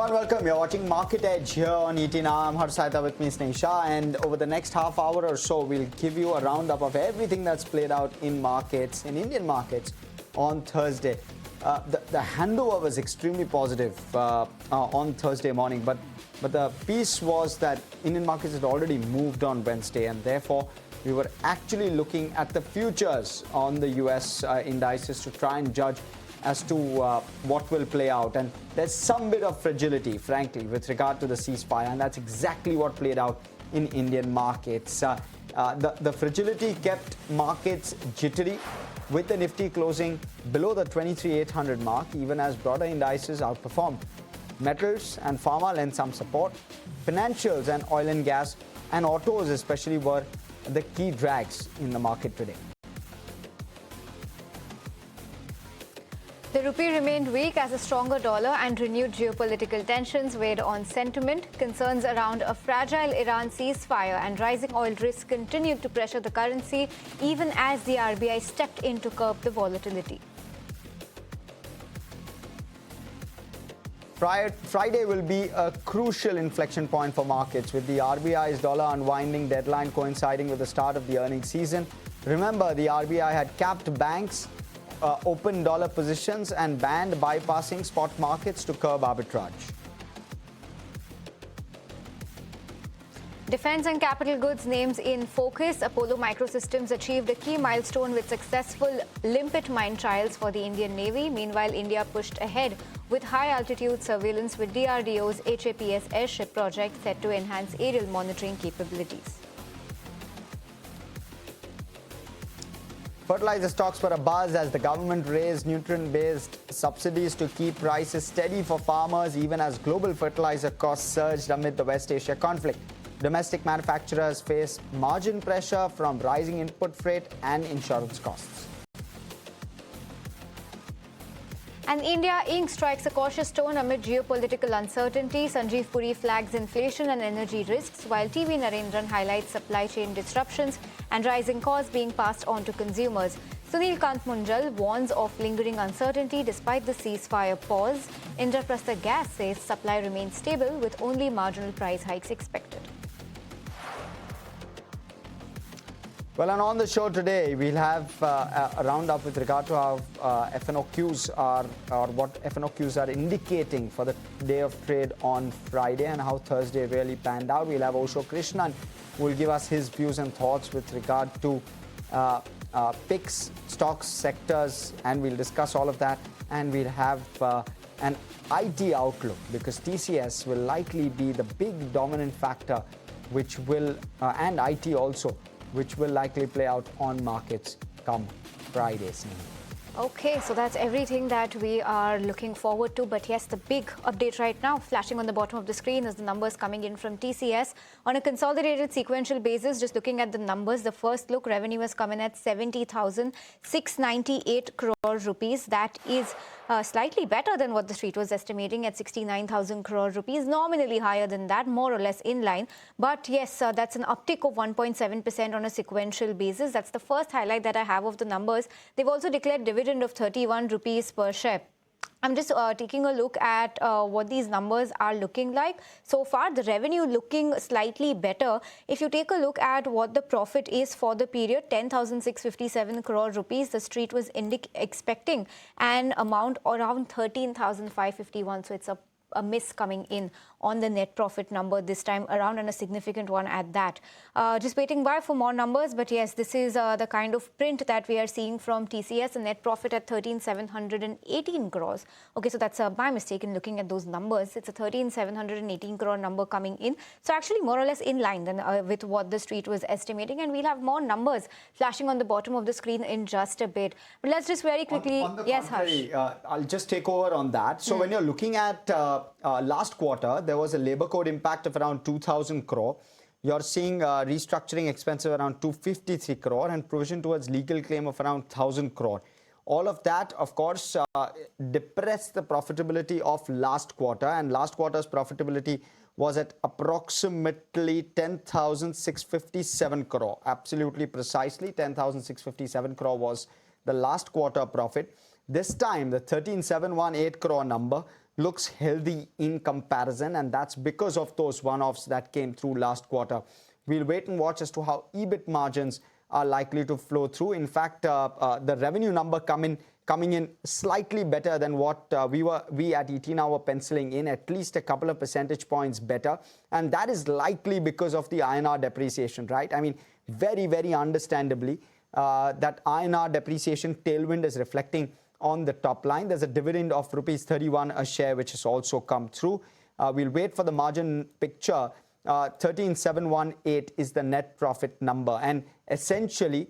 Hello and welcome. You're watching Market Edge here on ET Now. I'm Harsaita, with me is Nisha, and over the next half hour or so, we'll give you a roundup of everything that's played out in markets, in Indian markets, on Thursday. The handover was extremely positive on Thursday morning, but the piece was that Indian markets had already moved on Wednesday, and therefore we were actually looking at the futures on the US indices to try and judge as to what will play out. And there's some bit of fragility, frankly, with regard to the ceasefire, and that's exactly what played out in Indian markets. The fragility kept markets jittery, with the Nifty closing below the 23,800 mark, even as broader indices outperformed. Metals and pharma lent some support. Financials and oil and gas and autos especially were the key drags in the market today. The rupee remained weak as a stronger dollar and renewed geopolitical tensions weighed on sentiment. Concerns around a fragile Iran ceasefire and rising oil risks continued to pressure the currency, even as the RBI stepped in to curb the volatility. Friday will be a crucial inflection point for markets, with the RBI's dollar unwinding deadline coinciding with the start of the earnings season. Remember, the RBI had capped banks' open dollar positions and banned bypassing spot markets to curb arbitrage. Defense and capital goods names in focus. Apollo Microsystems achieved a key milestone with successful limpet mine trials for the Indian Navy. Meanwhile, India pushed ahead with high-altitude surveillance with DRDO's HAPS airship project set to enhance aerial monitoring capabilities. Fertilizer stocks were abuzz as the government raised nutrient-based subsidies to keep prices steady for farmers, even as global fertilizer costs surged amid the West Asia conflict. Domestic manufacturers face margin pressure from rising input freight and insurance costs. And India Inc. strikes a cautious tone amid geopolitical uncertainty. Sanjeev Puri flags inflation and energy risks, while TV Narendran highlights supply chain disruptions and rising costs being passed on to consumers. Sunil Kant Munjal warns of lingering uncertainty despite the ceasefire pause. Indraprastha Gas says supply remains stable with only marginal price hikes expected. Well, and on the show today, we'll have a roundup with regard to how FNOQs are, or what FNOQs are indicating for the day of trade on Friday, and how Thursday really panned out. We'll have Osho Krishnan, who will give us his views and thoughts with regard to picks, stocks, sectors, and we'll discuss all of that. And we'll have an IT outlook, because TCS will likely be the big dominant factor, which will, and IT also, which will likely play out on markets come Friday's name. Okay, so that's everything that we are looking forward to. But yes, the big update right now, flashing on the bottom of the screen, is the numbers coming in from TCS. On a consolidated sequential basis, just looking at the numbers, the first look, revenue has come in at 70,698 crore rupees. That is slightly better than what the street was estimating at 69,000 crore rupees, nominally higher than that, more or less in line. But yes, that's an uptick of 1.7% on a sequential basis. That's the first highlight that I have of the numbers. They've also declared dividend of 31 rupees per share. I'm just taking a look at what these numbers are looking like. So far, the revenue looking slightly better. If you take a look at what the profit is for the period, 10,657 crore rupees, the street was expecting an amount around 13,551. So it's a miss coming in on the net profit number this time around, and a significant one at that. Just waiting by for more numbers, but yes, this is the kind of print that we are seeing from TCS, a net profit at 13,718 crores. Okay, so that's my mistake in looking at those numbers. It's a 13,718 crore number coming in. So actually more or less in line than with what the street was estimating, and we'll have more numbers flashing on the bottom of the screen in just a bit. But let's just very quickly, yes, Harsh. I'll just take over on that. So when you're looking at last quarter, there was a labor code impact of around 2,000 crore. You're seeing restructuring expenses around 253 crore and provision towards legal claim of around 1,000 crore. All of that, of course, depressed the profitability of last quarter, and last quarter's profitability was at approximately 10,657 crore. Absolutely precisely, 10,657 crore was the last quarter profit. This time, the 13,718 crore number looks healthy in comparison, and that's because of those one-offs that came through last quarter. We'll wait and watch as to how EBIT margins are likely to flow through. In fact, the revenue number coming in slightly better than what we at ET Now were penciling in, at least a couple of percentage points better. And that is likely because of the INR depreciation, right? I mean, very, very understandably, that INR depreciation tailwind is reflecting on the top line. There's a dividend of rupees 31 a share, which has also come through. We'll wait for the margin picture. 13,718 is the net profit number. And essentially,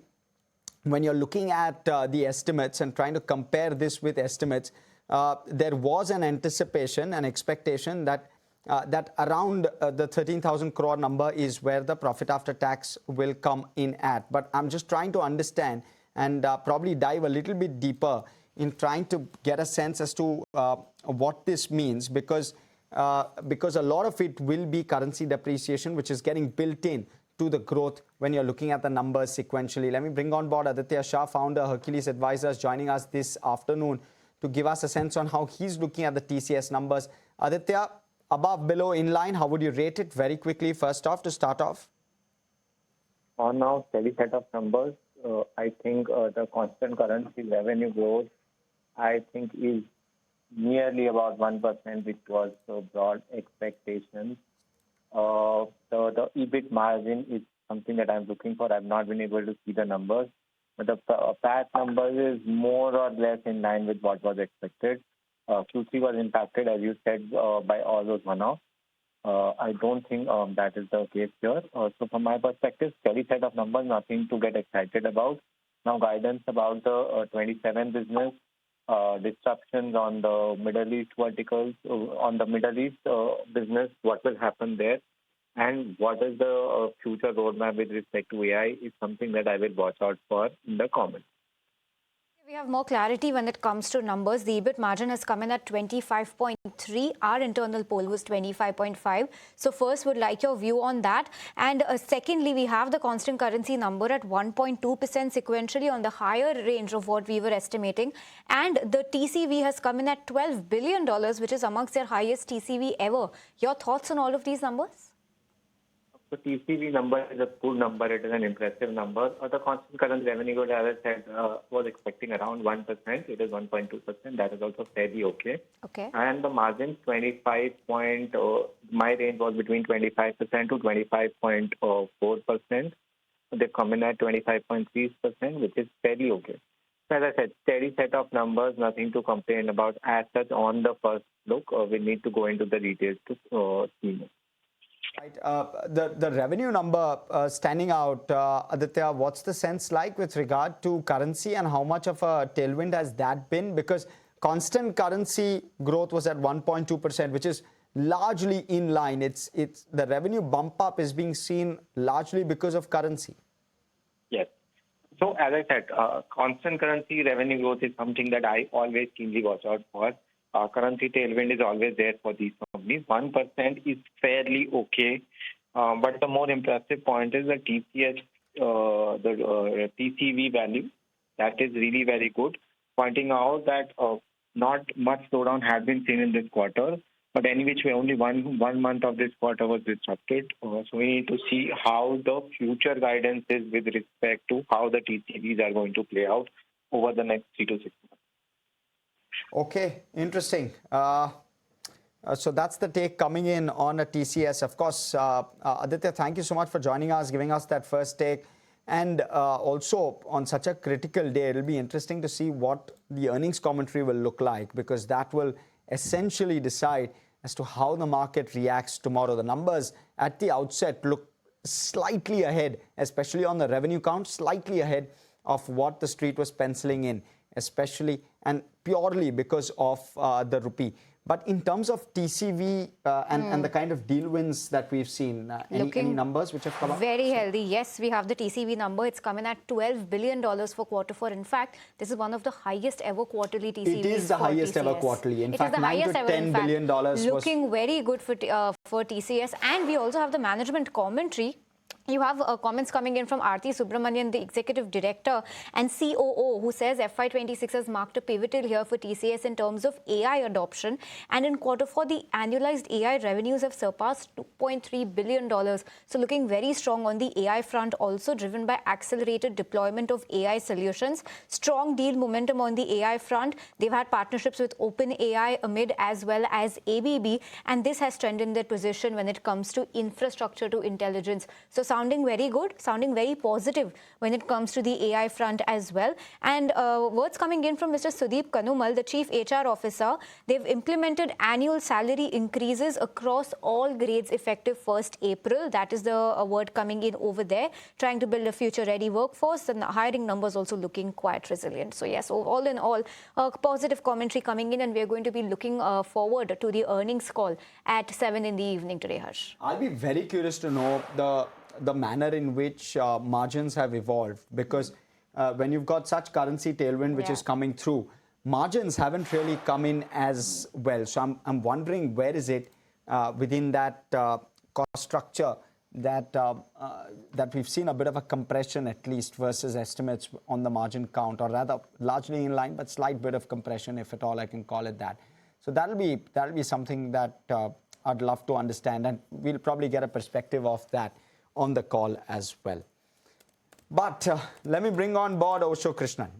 when you're looking at the estimates and trying to compare this with estimates, there was an anticipation, an expectation that around the 13,000 crore number is where the profit after tax will come in at. But I'm just trying to understand and probably dive a little bit deeper in trying to get a sense as to what this means, because a lot of it will be currency depreciation, which is getting built in to the growth when you're looking at the numbers sequentially. Let me bring on board Aditya Shah, founder, Hercules Advisors, joining us this afternoon to give us a sense on how he's looking at the TCS numbers. Aditya, above, below, in line, how would you rate it very quickly, first off, to start off? On now, steady set of numbers. I think the constant currency revenue growth, I think, is nearly about 1%, which was broad expectations. The EBIT margin is something that I'm looking for. I've not been able to see the numbers, but the PAT numbers is more or less in line with what was expected. Q3 was impacted, as you said, by all those one-offs. I don't think that is the case here. So from my perspective, steady set of numbers, nothing to get excited about. Now, guidance about the 27 business, disruptions on the Middle East verticals, on the Middle East business, what will happen there, and what is the future roadmap with respect to AI is something that I will watch out for in the comments. We have more clarity when it comes to numbers. The EBIT margin has come in at 25.3. Our internal poll was 25.5. So first, would like your view on that. And secondly, we have the constant currency number at 1.2% sequentially on the higher range of what we were estimating. And the TCV has come in at $12 billion, which is amongst their highest TCV ever. Your thoughts on all of these numbers? The TCV number is a good number. It is an impressive number. The constant currency revenue growth, as I said, was expecting around 1%. It is 1.2%. That is also fairly okay. Okay. And the margin, 25 point, my range was between 25% to 25.4%. They come in at 25.3%, which is fairly okay. So as I said, steady set of numbers, nothing to complain about as such on the first look. We need to go into the details to see more. Right. The revenue number standing out, Aditya, what's the sense like with regard to currency and how much of a tailwind has that been? Because constant currency growth was at 1.2%, which is largely in line. It's the revenue bump up is being seen largely because of currency. Yes. So as I said, constant currency revenue growth is something that I always keenly watch out for. Currency tailwind is always there for these companies. 1% is fairly okay, but the more impressive point is the TCS, the TCV value. That is really very good, pointing out that not much slowdown had been seen in this quarter, but any which way, only one month of this quarter was disrupted. So we need to see how the future guidance is with respect to how the TCVs are going to play out over the next 3 to 6 months. Okay, interesting. So that's the take coming in on a TCS. Of course, Aditya, thank you so much for joining us, giving us that first take. And also on such a critical day, it'll be interesting to see what the earnings commentary will look like, because that will essentially decide as to how the market reacts tomorrow. The numbers at the outset look slightly ahead, especially on the revenue count, slightly ahead of what the street was penciling in, especially and purely because of the rupee. But in terms of TCV and the kind of deal wins that we've seen, any numbers which have come up? Very healthy. Yes, we have the TCV number. It's coming at $12 billion for quarter 4. In fact, this is one of the highest ever quarterly TCVs. It is the highest ever quarterly. In fact, $9 to $10 billion was looking very good for TCS. And we also have the management commentary You have comments coming in from Aarti Subramanian, the Executive Director and COO, who says FY26 has marked a pivotal year for TCS in terms of AI adoption. And in Q4, the annualized AI revenues have surpassed $2.3 billion. So looking very strong on the AI front, also driven by accelerated deployment of AI solutions. Strong deal momentum on the AI front. They've had partnerships with OpenAI, Amid, as well as ABB. And this has strengthened their position when it comes to infrastructure to intelligence. So sounding very good, sounding very positive when it comes to the AI front as well. And words coming in from Mr. Sudeep Kanumal, the Chief HR Officer. They've implemented annual salary increases across all grades effective 1st April. That is the word coming in over there, trying to build a future-ready workforce, and the hiring numbers also looking quite resilient. So yes, all in all, positive commentary coming in, and we're going to be looking forward to the earnings call at 7 in the evening today, Harsh. I'll be very curious to know the manner in which margins have evolved, because when you've got such currency tailwind which is coming through, margins haven't really come in as well. So I'm wondering, where is it within that cost structure that that we've seen a bit of a compression, at least versus estimates on the margin count, or rather largely in line, but slight bit of compression, if at all I can call it that. So that'll be something that I'd love to understand, and we'll probably get a perspective of that on the call as well. But let me bring on board Osho Krishnan.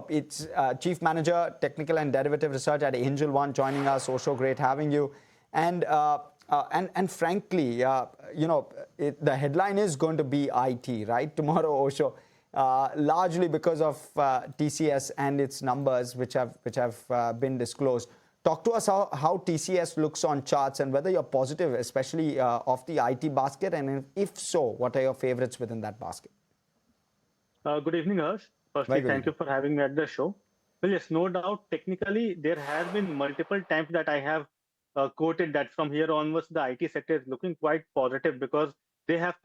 It's Chief Manager, Technical and Derivative Research at Angel One, joining us. Osho, great having you. And frankly, the headline is going to be IT, right? Tomorrow, Osho, largely because of TCS and its numbers, which have been disclosed. Talk to us how TCS looks on charts, and whether you're positive, especially of the IT basket, and if so, what are your favorites within that basket? Good evening, Harsh. Firstly, thank you for having me at the show. Well, yes, no doubt, technically, there has been multiple times that I have quoted that from here onwards, the IT sector is looking quite positive, because they have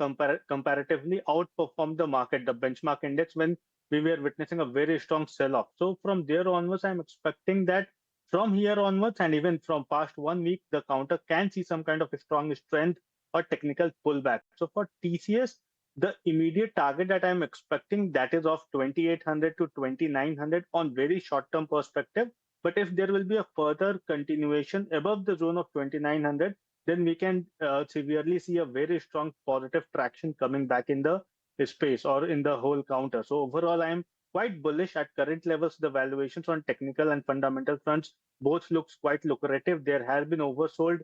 comparatively outperformed the market, the benchmark index, when we were witnessing a very strong sell-off. So from there onwards, I'm expecting that from here onwards, and even from past 1 week, the counter can see some kind of a strong strength or technical pullback. So for TCS, the immediate target that I'm expecting, that is of 2800 to 2900 on very short-term perspective. But if there will be a further continuation above the zone of 2900, then we can severely see a very strong positive traction coming back in the space or in the whole counter. So overall, I'm quite bullish at current levels. The valuations on technical and fundamental fronts both looks quite lucrative. There has been oversold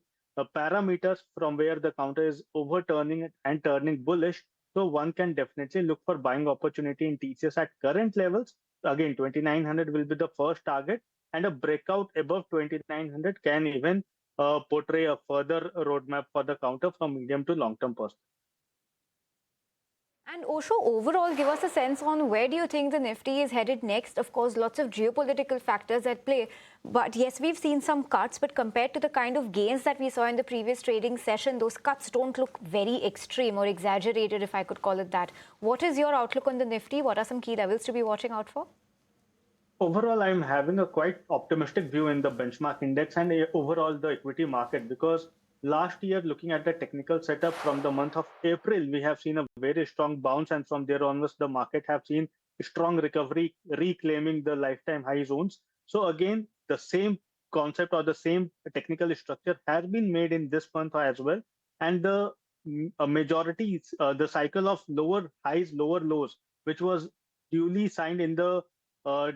parameters from where the counter is overturning and turning bullish. So one can definitely look for buying opportunity in TCS at current levels. Again, 2900 will be the first target, and a breakout above 2900 can even portray a further roadmap for the counter from medium to long-term perspective. And Osho, overall, give us a sense on where do you think the Nifty is headed next? Of course, lots of geopolitical factors at play. But yes, we've seen some cuts, but compared to the kind of gains that we saw in the previous trading session, those cuts don't look very extreme or exaggerated, if I could call it that. What is your outlook on the Nifty? What are some key levels to be watching out for? Overall, I'm having a quite optimistic view in the benchmark index and overall the equity market, because last year, looking at the technical setup from the month of April, we have seen a very strong bounce, and from there onwards, the market have seen strong recovery, reclaiming the lifetime high zones. So again, the same concept or the same technical structure has been made in this month as well. And the majority, the cycle of lower highs, lower lows, which was duly signed in the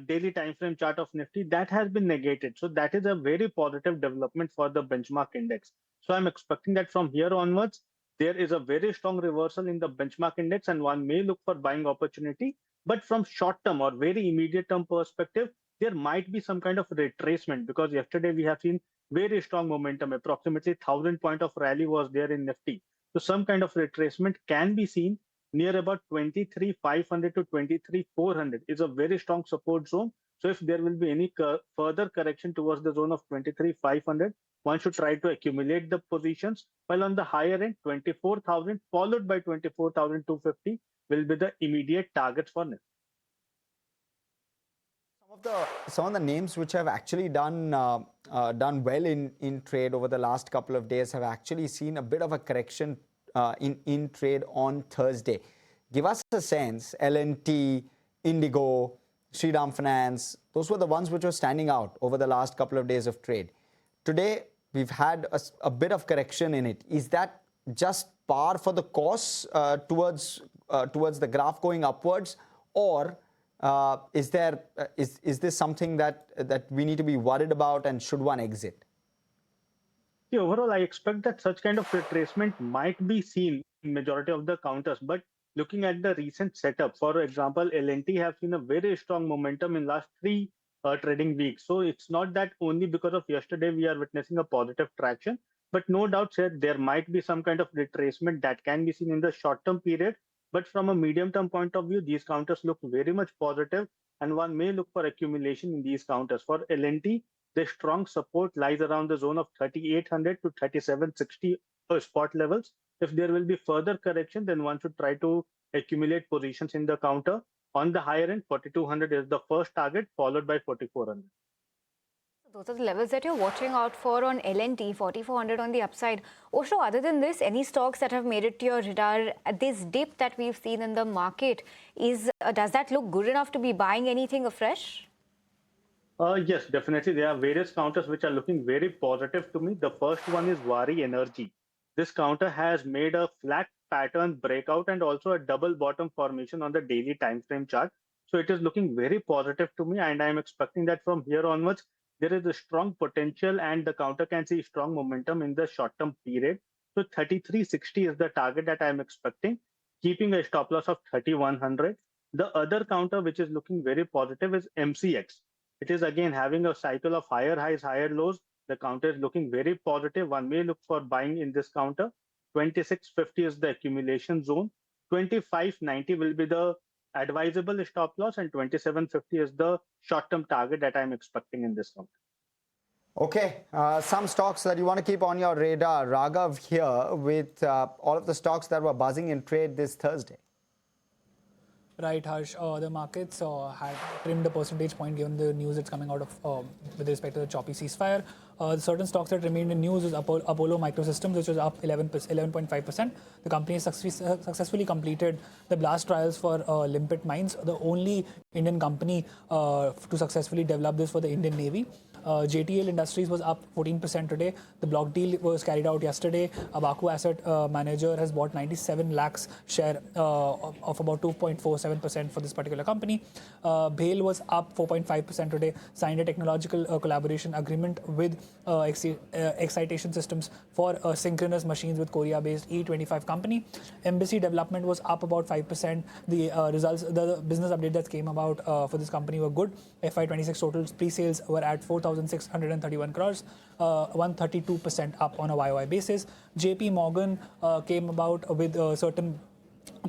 daily time frame chart of Nifty, that has been negated. So that is a very positive development for the benchmark index. So I'm expecting that from here onwards, there is a very strong reversal in the benchmark index, and one may look for buying opportunity. But from short term or very immediate term perspective, there might be some kind of retracement, because yesterday we have seen very strong momentum, approximately 1000 point of rally was there in Nifty. So some kind of retracement can be seen near about 23,500 to 23,400 is a very strong support zone. So if there will be any further correction towards the zone of 23,500, one should try to accumulate the positions, while on the higher end, 24,000 followed by 24,250 will be the immediate targets for Nifty. Some of the names which have actually done well in trade over the last couple of days have actually seen a bit of a correction in trade on Thursday. Give us a sense. L&T, Indigo, Shriram Finance, those were the ones which were standing out over the last couple of days of trade. Today, we've had a bit of correction in it. Is that just par for the course towards the graph going upwards, or is this something that we need to be worried about, and should one exit? See, overall, I expect that such kind of retracement might be seen in majority of the counters. But looking at the recent setup, for example, L&T have seen a very strong momentum in last three trading weeks. So it's not that only because of yesterday we are witnessing a positive traction, but no doubt, sir, there might be some kind of retracement that can be seen in the short-term period. But from a medium-term point of view, these counters look very much positive, and one may look for accumulation in these counters. For L&T, the strong support lies around the zone of 3,800 to 3,760 spot levels. If there will be further correction, then one should try to accumulate positions in the counter. On the higher end, 4,200 is the first target, followed by 4,400. Those are the levels that you're watching out for on L&T, 4,400 on the upside. Osho, other than this, any stocks that have made it to your radar? This dip that we've seen in the market, does that look good enough to be buying anything afresh? Yes, definitely. There are various counters which are looking very positive to me. The first one is Wari Energy. This counter has made a flat pattern breakout and also a double bottom formation on the daily time frame chart. So it is looking very positive to me, and I'm expecting that from here onwards, there is a strong potential and the counter can see strong momentum in the short term period. So 3360 is the target that I'm expecting, keeping a stop loss of 3100. The other counter which is looking very positive is MCX. It is again having a cycle of higher highs, higher lows. The counter is looking very positive. One may look for buying in this counter. 2650 is the accumulation zone. 2590 will be the advisable stop loss, and 2750 is the short-term target that I'm expecting in this counter. Okay, some stocks that you want to keep on your radar. Raghav here with all of the stocks that were buzzing in trade this Thursday. Right, Harsh. The markets had trimmed a percentage point given the news that's coming out of with respect to the choppy ceasefire. Certain stocks that remained in news is Apollo Microsystems, which was up 11.5%. The company has successfully completed the blast trials for Limpet mines, the only Indian company to successfully develop this for the Indian Navy. JTL Industries was up 14% today. The block deal was carried out yesterday. Abaku Asset Manager has bought 97 lakhs share of about 2.47% for this particular company. BHAL was up 4.5% today. Signed a technological collaboration agreement with excitation systems for synchronous machines with Korea-based E25 company. Embassy Development was up about 5%. The results, the business update that came about for this company were good. FY26 total pre-sales were at 4,631 crores, 132% up on a YOY basis. JP Morgan came about with certain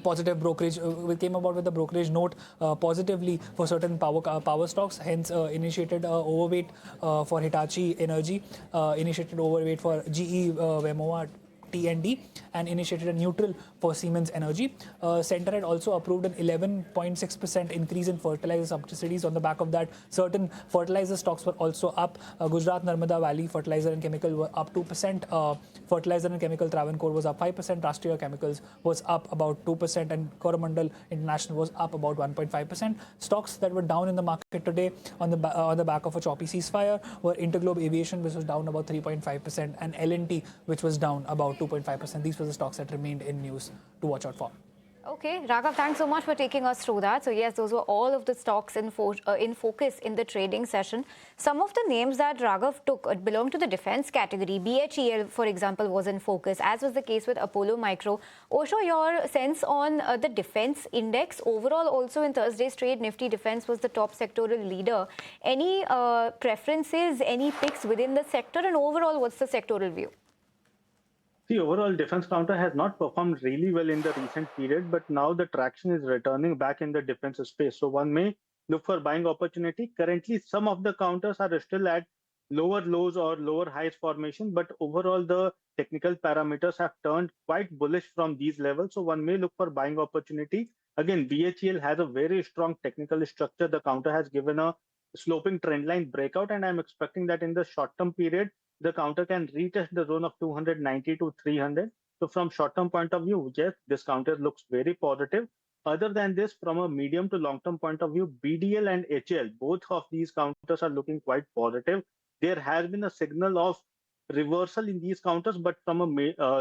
positive brokerage, came about with the brokerage note positively for certain power stocks, hence initiated overweight for Hitachi Energy, initiated overweight for GE Vemova T&D, and initiated a neutral for Siemens Energy. Center had also approved an 11.6% increase in fertilizer subsidies. On the back of that, certain fertilizer stocks were also up. Gujarat Narmada Valley Fertilizer and Chemical were up 2%. Fertilizer and Chemical Travancore was up 5%. Rastriya Chemicals was up about 2%, and Coromandel International was up about 1.5%. Stocks that were down in the market today on the back of a choppy ceasefire were Interglobe Aviation, which was down about 3.5%, and L&T, which was down about 2.5%. These were the stocks that remained in news to watch out for. Okay, Raghav, thanks so much for taking us through that. So yes, those were all of the stocks in focus in the trading session. Some of the names that Raghav took belong to the defense category. BHEL, for example, was in focus, as was the case with Apollo Micro. Osho, your sense on the defense index overall, also in Thursday's trade, Nifty Defense was the top sectoral leader. Any preferences, any picks within the sector, and overall, what's the sectoral view? The overall defense counter has not performed really well in the recent period, but now the traction is returning back in the defense space. So one may look for buying opportunity. Currently, some of the counters are still at lower lows or lower highs formation, but overall the technical parameters have turned quite bullish from these levels. So one may look for buying opportunity. Again, BHEL has a very strong technical structure. The counter has given a sloping trendline breakout, and I'm expecting that in the short-term period, the counter can retest the zone of 290 to 300. So from short-term point of view, yes, this counter looks very positive. Other than this, from a medium to long-term point of view, BDL and HL, both of these counters are looking quite positive. There has been a signal of reversal in these counters, but from a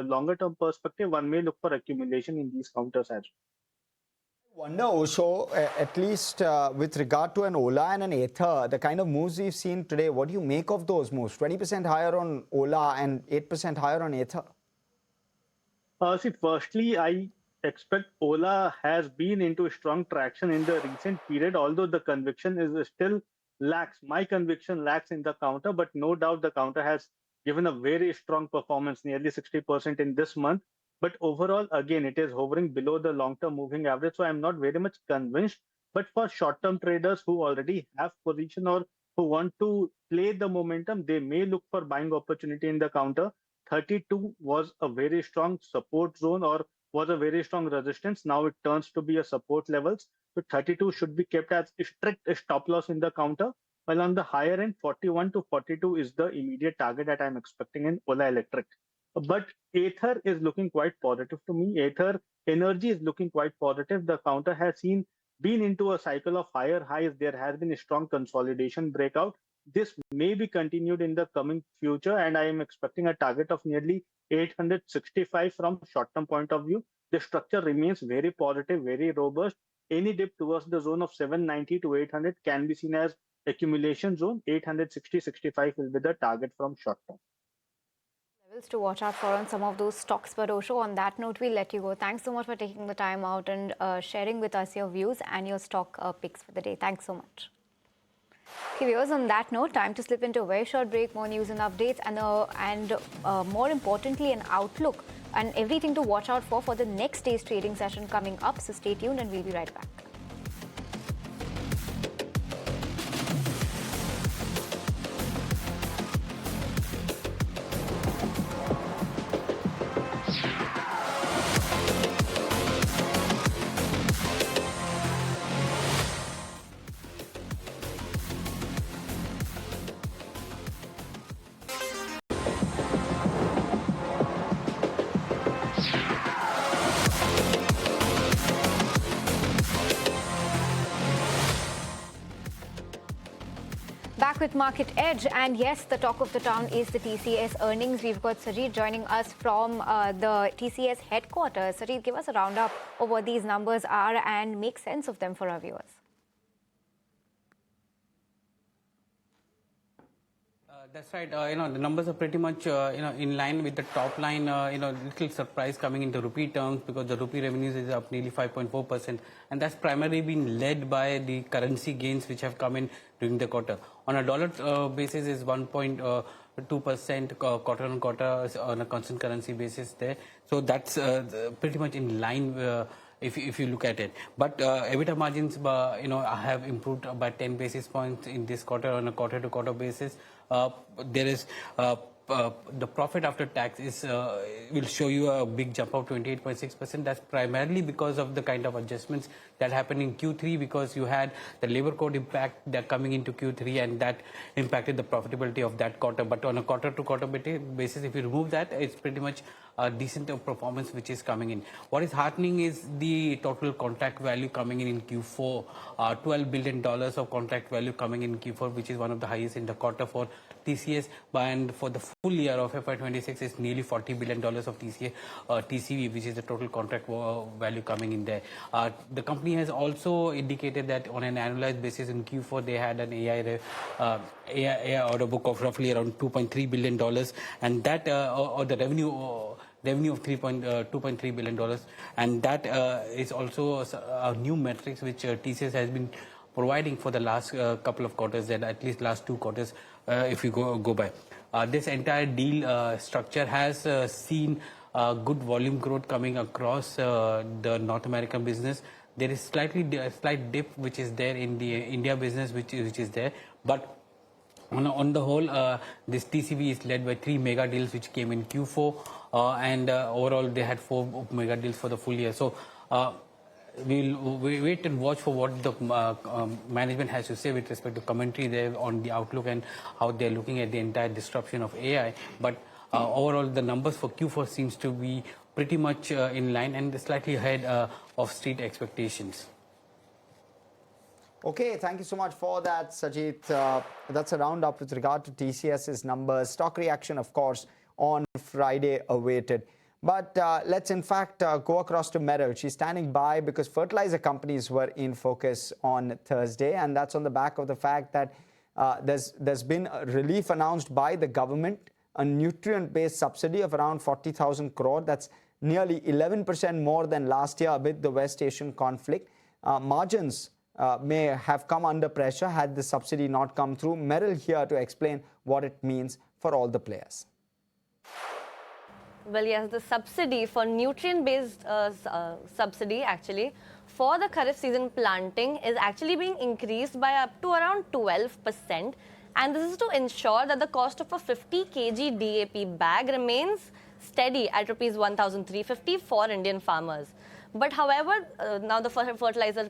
longer-term perspective, one may look for accumulation in these counters as well. Wonder also, at least with regard to an Ola and an Ather, the kind of moves we've seen today, what do you make of those moves? 20% higher on Ola and 8% higher on Ather. See, firstly, I expect Ola has been into strong traction in the recent period, although the conviction is still lacks. My conviction lacks in the counter, but no doubt the counter has given a very strong performance, nearly 60% in this month. But overall, again, it is hovering below the long-term moving average. So I'm not very much convinced. But for short-term traders who already have position or who want to play the momentum, they may look for buying opportunity in the counter. 32 was a very strong support zone or was a very strong resistance. Now it turns to be a support levels. So 32 should be kept as strict stop loss in the counter. While on the higher end, 41 to 42 is the immediate target that I'm expecting in Ola Electric. But Ather is looking quite positive to me. Ather Energy is looking quite positive. The counter has been into a cycle of higher highs. There has been a strong consolidation breakout. This may be continued in the coming future, and I am expecting a target of nearly 865 from short-term point of view. The structure remains very positive, very robust. Any dip towards the zone of 790 to 800 can be seen as accumulation zone. 860-65 will be the target from short-term. Levels to watch out for on some of those stocks. But Osho, on that note, we'll let you go. Thanks so much for taking the time out and sharing with us your views and your stock picks for the day. Thanks so much. Okay, viewers, on that note, time to slip into a very short break. More news and updates and more importantly, an outlook and everything to watch out for the next day's trading session coming up. So stay tuned and we'll be right back. Back with Market Edge, and yes, the talk of the town is the TCS earnings. We've got Sajeet joining us from the TCS headquarters. Sajeet, give us a roundup of what these numbers are and make sense of them for our viewers. That's right. The numbers are pretty much, in line with the top line. Little surprise coming into rupee terms because the rupee revenues is up nearly 5.4%, and that's primarily been led by the currency gains which have come in during the quarter. On a dollar basis, is 1.2% quarter on quarter on a constant currency basis there. So that's pretty much in line. If you look at it, but EBITDA margins, have improved by 10 basis points in this quarter on a quarter-to-quarter basis. There is the profit after tax will show you a big jump of 28.6%. That's primarily because of the kind of adjustments that happened in Q3, because you had the labor code impact that coming into Q3, and that impacted the profitability of that quarter. But on a quarter-to-quarter basis, if you remove that, it's pretty much a decent performance which is coming in. What is heartening is the total contract value coming in Q4, $12 billion of contract value coming in Q4, which is one of the highest in the quarter for TCS, and for the full year of FY26 is nearly $40 billion of TCV, which is the total contract value coming in there. The company has also indicated that on an annualized basis in Q4 they had an AI order book of roughly around $2.3 billion, and that or the revenue of $2.3 billion, and that is also a new metrics which TCS has been providing for the last couple of quarters, and at least last 2 quarters if you go by. This entire deal structure has seen good volume growth coming across the North American business. There is slight dip which is there in the India business, which is there, but on the whole, this TCV is led by 3 mega deals which came in Q4, and overall they had 4 mega deals for the full year. So we'll wait and watch for what the management has to say with respect to commentary there on the outlook and how they're looking at the entire disruption of AI. But overall, the numbers for Q4 seems to be pretty much in line and slightly ahead of street expectations. Okay, thank you so much for that, Sajid. That's a roundup with regard to TCS's numbers. Stock reaction, of course, on Friday awaited. But let's in fact go across to Merrill. She's standing by because fertilizer companies were in focus on Thursday, and that's on the back of the fact that there's been a relief announced by the government, a nutrient-based subsidy of around 40,000 crore. That's nearly 11% more than last year amid the West Asian conflict. Margins may have come under pressure had the subsidy not come through. Merrill here to explain what it means for all the players. Well, yes, the subsidy for nutrient-based subsidy actually for the Kharif season planting is actually being increased by up to around 12%. And this is to ensure that the cost of a 50 kg DAP bag remains steady at rupees 1,350 for Indian farmers. But however, now the fertilizer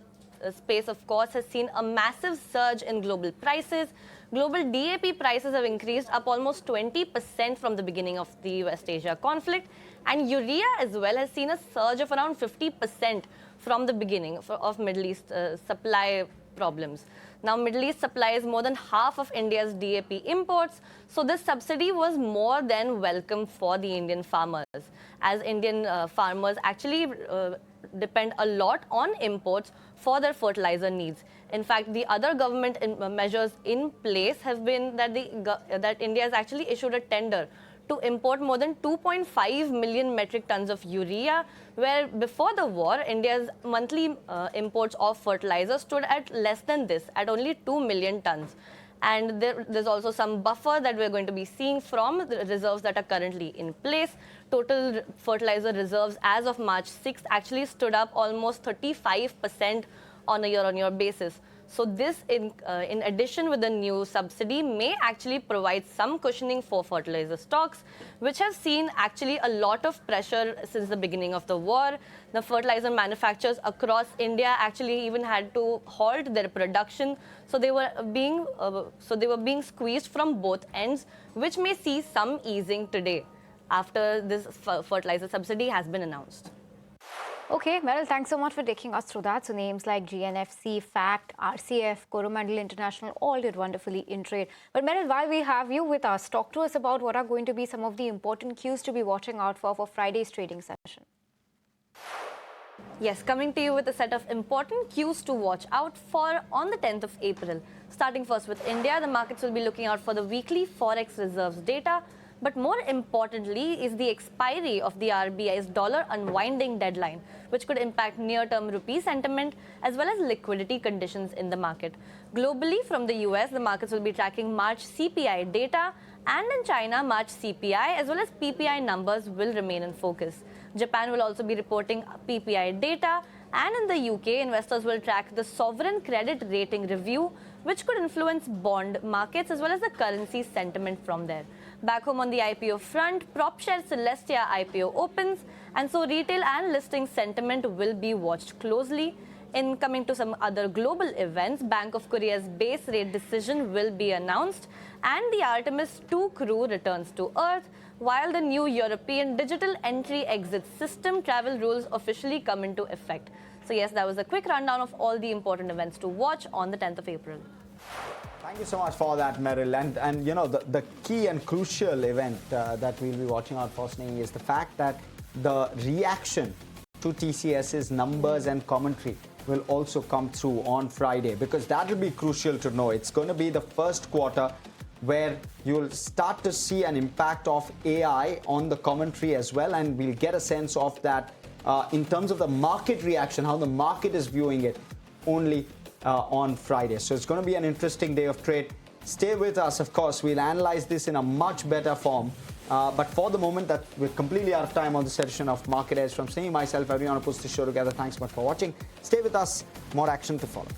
space, of course, has seen a massive surge in global prices. Global DAP prices have increased up almost 20% from the beginning of the West Asia conflict. And urea as well has seen a surge of around 50% from the beginning of Middle East supply problems. Now, Middle East supplies more than half of India's DAP imports. So this subsidy was more than welcome for the Indian farmers, as Indian farmers actually depend a lot on imports for their fertilizer needs. In fact, the other government measures in place have been that that India has actually issued a tender to import more than 2.5 million metric tons of urea, where before the war, India's monthly imports of fertilizer stood at less than this, at only 2 million tons. And there's also some buffer that we're going to be seeing from the reserves that are currently in place. Total fertilizer reserves as of March 6th actually stood up almost 35% on a year-on-year basis. So this, in addition with the new subsidy, may actually provide some cushioning for fertilizer stocks, which have seen actually a lot of pressure since the beginning of the war. The fertilizer manufacturers across India actually even had to halt their production. So they were being squeezed from both ends, which may see some easing today after this fertilizer subsidy has been announced. Okay, Merrill, thanks so much for taking us through that. So names like GNFC, FACT, RCF, Coromandel International all did wonderfully in trade. But Merrill, while we have you with us, talk to us about what are going to be some of the important cues to be watching out for Friday's trading session. Yes, coming to you with a set of important cues to watch out for on the 10th of April. Starting first with India, the markets will be looking out for the weekly forex reserves data. But more importantly is the expiry of the RBI's dollar unwinding deadline, which could impact near-term rupee sentiment as well as liquidity conditions in the market. Globally, from the US, the markets will be tracking March CPI data, and in China, March CPI as well as PPI numbers will remain in focus. Japan will also be reporting PPI data, and in the UK, investors will track the sovereign credit rating review, which could influence bond markets as well as the currency sentiment from there. Back home on the IPO front, prop share Celestia IPO opens, and so retail and listing sentiment will be watched closely. In coming to some other global events, Bank of Korea's base rate decision will be announced, and the Artemis 2 crew returns to Earth, while the new European digital entry-exit system travel rules officially come into effect. So yes, that was a quick rundown of all the important events to watch on the 10th of April. Thank you so much for that, Merrill. And you know, the key and crucial event that we'll be watching out for, Snehi, is the fact that the reaction to TCS's numbers and commentary will also come through on Friday, because that will be crucial to know. It's going to be the first quarter where you'll start to see an impact of AI on the commentary as well, and we'll get a sense of that in terms of the market reaction, how the market is viewing it only on Friday. So it's going to be an interesting day of trade. Stay with us, of course. We'll analyze this in a much better form. But for the moment, that we're completely out of time on this edition of Market Edge. From Snehi, myself, everyone who puts the show together, thanks so much for watching. Stay with us. More action to follow.